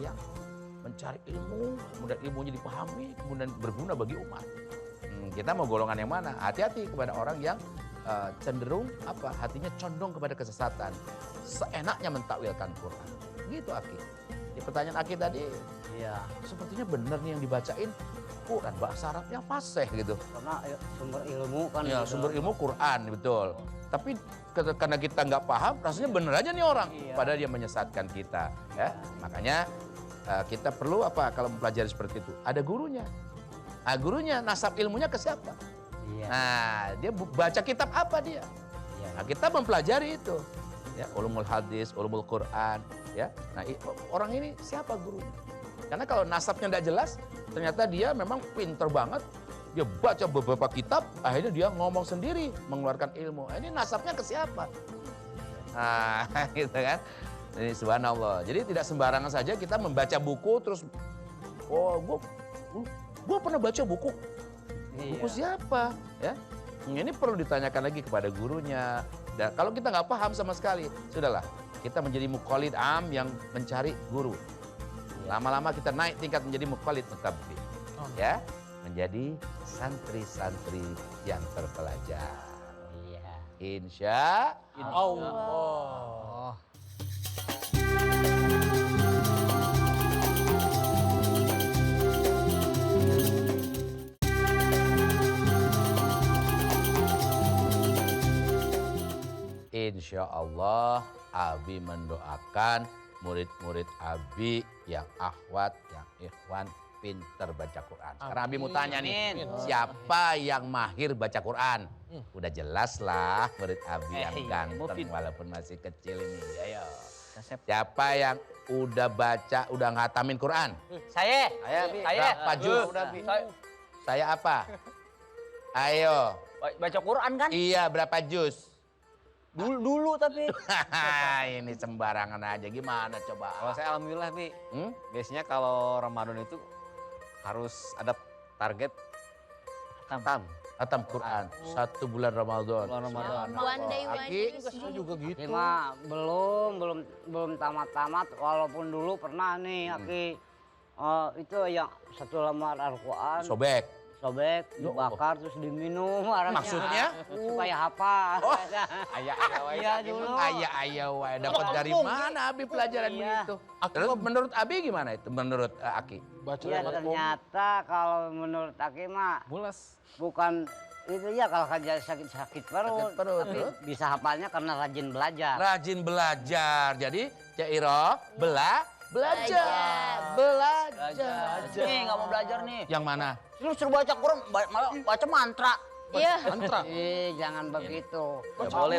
yang mencari ilmu, kemudian ilmunya dipahami, kemudian berguna bagi umat. Kita mau golongan yang mana? Hati-hati kepada orang yang cenderung hatinya condong kepada kesesatan, seenaknya mentakwilkan Quran. Gitu Aki. Di pertanyaan Aki tadi, Iya. sepertinya benar nih yang dibacain Quran, bahasa Arabnya fasih gitu. Karena sumber ilmu kan. Ya, gitu. sumber ilmu Quran, betul. Tapi karena kita nggak paham, rasanya bener aja nih orang. Iya. Padahal dia menyesatkan kita. Ya, makanya kita perlu kalau mempelajari seperti itu? Ada gurunya. Nah, gurunya nasab ilmunya ke siapa? Iya. Nah, dia baca kitab apa dia? Iya. Nah, kita mempelajari itu. Ya, ulumul hadis, ulumul Quran. Ya, nah orang ini siapa gurunya? Karena kalau nasabnya tidak jelas, ternyata dia memang pinter banget. Dia baca beberapa kitab, akhirnya dia ngomong sendiri, mengeluarkan ilmu. Ini nasabnya ke siapa? Nah, gitu kan. Ini subhanallah. Jadi tidak sembarangan saja kita membaca buku terus, gue pernah baca buku. Buku siapa? Ya, ini perlu ditanyakan lagi kepada gurunya. Dan kalau kita nggak paham sama sekali, sudahlah. Kita menjadi muqallid am yang mencari guru. Lama-lama kita naik tingkat menjadi muqallid mutabbi. Ya, menjadi santri-santri yang terpelajar. Iya. Insya Allah. Insya Allah, Abi mendoakan murid-murid Abi yang akhwat, yang ikhwan, pinter baca Quran. Sekarang Abi mau tanya nih, siapa yang mahir baca Quran? Udah jelas lah murid Abi yang ganteng walaupun masih kecil ini. Ayo. Siapa yang udah baca, udah ngatamin Quran? Saya. Berapa juz? Saya apa? Ayo. Baca Quran kan? Iya, berapa juz? Dulu tapi. Ini sembarangan aja, gimana coba? Kalau saya alhamdulillah Bi, biasanya kalau Ramadan itu harus ada target Khatam Quran, 1 bulan Ramadan. One day one Aki, juice. juga gitu. Aki mah belum tamat-tamat, walaupun dulu pernah nih Aki itu yang 1 lembar Al-Quran sobek, dibakar terus diminum araknya. Maksudnya? Supaya hafal. Oh. Iya dulu. Ayah, dapat dari mana Abi pelajaran begitu? Terus menurut Abi gimana itu? Menurut Aki? Ya ternyata kalau menurut Aki mah bukan itu ya kalau kerja sakit perut. Tapi bisa hafalnya karena rajin belajar. Rajin belajar. Jadi Cairoh belajar. Nih nggak mau belajar nih. Yang mana? Lu suruh baca Quran, malah baca mantra. Iya. Jangan begitu. Boleh.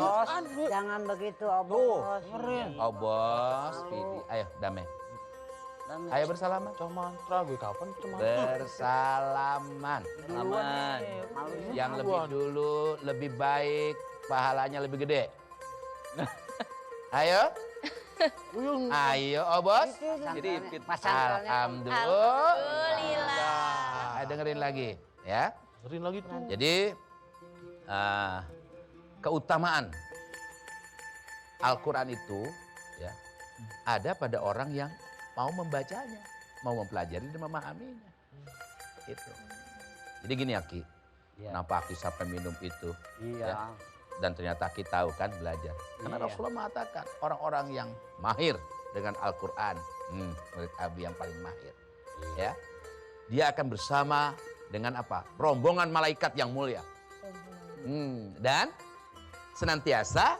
Jangan begitu, Bos. Oh bos, Vidi. Ayo damai. Ayo bersalaman. Mantra gue kapan itu Bersalaman. Yang lebih dulu, lebih baik, pahalanya lebih gede. Ayo. Ayo, bos. Jadi Alhamdulillah. Dengerin lagi, ya. Dengerin lagi tuh. Jadi keutamaan Al-Quran itu ya ada pada orang yang mau membacanya, mau mempelajari dan memahaminya. Itu. Jadi gini Aki, kenapa Aki sampai minum itu? Iya. Ya? Dan ternyata kita tahu kan belajar. Karena Rasulullah mengatakan orang-orang yang mahir dengan Al-Quran, murid Abi yang paling mahir, ya, dia akan bersama dengan apa? Rombongan malaikat yang mulia. Dan senantiasa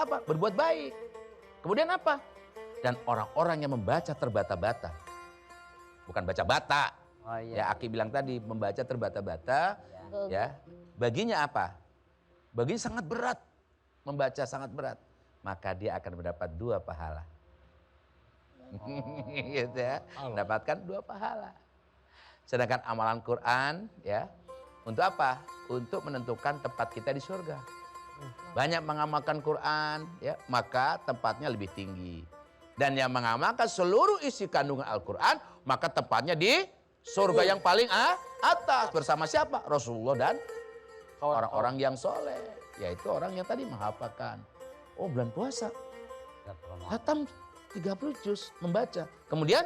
apa? Berbuat baik. Kemudian apa? Dan orang-orang yang membaca terbata-bata, bukan baca bata. Ya Aki bilang tadi membaca terbata-bata, ya baginya apa? Baginya sangat berat, membaca sangat berat. Maka dia akan mendapat 2 pahala. Gitu ya, mendapatkan 2 pahala. Sedangkan amalan Quran ya, untuk apa? Untuk menentukan tempat kita di surga. Banyak mengamalkan Quran ya, maka tempatnya lebih tinggi. Dan yang mengamalkan seluruh isi kandungan Al-Quran, maka tempatnya di surga yang paling atas. Bersama siapa? Rasulullah dan orang-orang yang soleh, yaitu orang yang tadi menghafalkan. Oh bulan puasa, khatam 30 juz membaca. Kemudian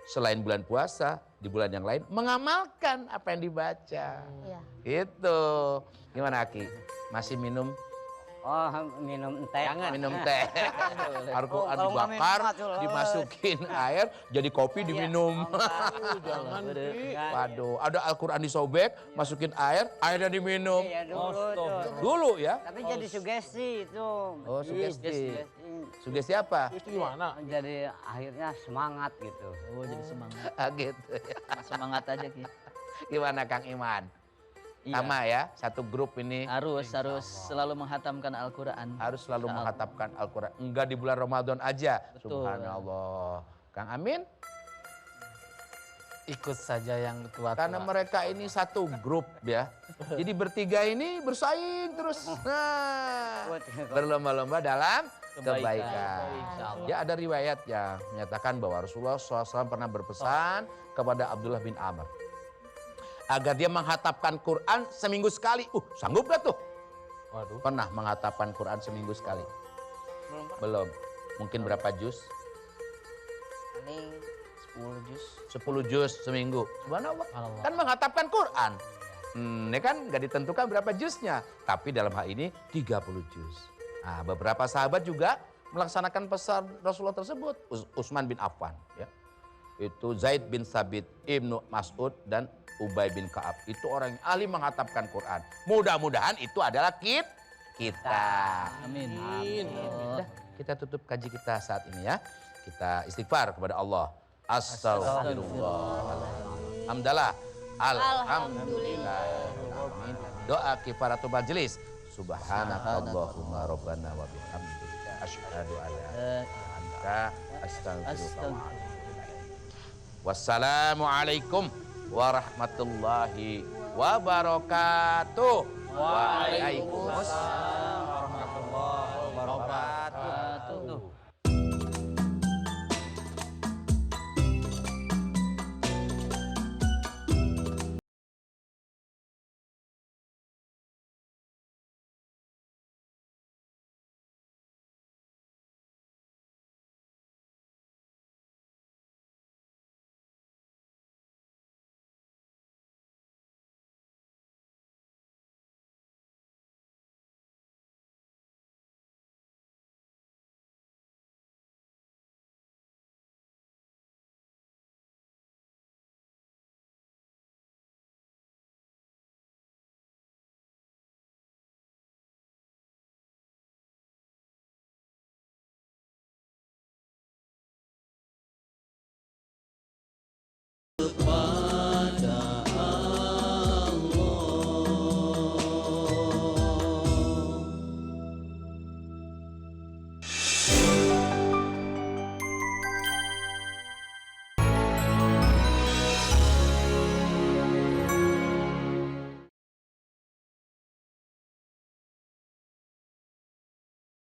selain bulan puasa, di bulan yang lain mengamalkan apa yang dibaca. Iya. Gitu. Gimana Aki? Masih minum? Oh, minum teh. Minum teh. Al-Quran kalau nggak dibakar, minum, Mas. dimasukin air, jadi kopi diminum. Jangan, Ki. Waduh, ada Al-Quran disobek, masukin air, airnya diminum. Iya dulu tuh. Dulu ya. Tapi jadi sugesti itu. Oh, sugesti. Sugesti. Sugesti apa? Itu gimana? Jadi akhirnya semangat gitu. Oh jadi semangat. Gitu ya. Semangat aja Ki. Gimana Kang Iman? Iya. Sama ya, satu grup ini Harus selalu menghatamkan Al-Quran. harus selalu Insya Allah. menghatapkan Al-Quran. Enggak di bulan Ramadan aja. Betul. Subhanallah. Kang Amin? Ikut saja yang tua-tua. Karena mereka ini satu grup ya. Jadi bertiga ini bersaing terus. Nah, berlomba-lomba dalam kebaikan. Insya Allah. Ya ada riwayat yang menyatakan bahwa Rasulullah SAW pernah berpesan kepada Abdullah bin Amr. Agar dia menghatapkan Quran seminggu sekali. Sanggup gak tuh? Waduh. Pernah menghatapkan Quran seminggu sekali? Belum. Mungkin berapa juz? Ini 10 juz. 10 juz seminggu. Subhanallah. Subhanallah. Kan menghatapkan Quran. Ini kan gak ditentukan berapa juznya. Tapi dalam hal ini 30 juz. Nah, beberapa sahabat juga melaksanakan pesan Rasulullah tersebut. Utsman bin Affan. Ya. Itu Zaid bin Sabit, Ibnu Mas'ud, dan Ubay bin Ka'ab. Itu orang yang ahli menghatapkan Quran. Mudah-mudahan itu adalah kita. Amin. Udah, kita tutup kaji kita saat ini ya. Kita istighfar kepada Allah. Astagfirullah. Hamdalah. Alhamdulillah. Doa kifaratul majelis. Subhanakallahumma rabbana wa bihamdika asyhadu an la ilaha illa anta astaghfiruka. Wassalamualaikum warahmatullahi wabarakatuh. Waalaikumsalam.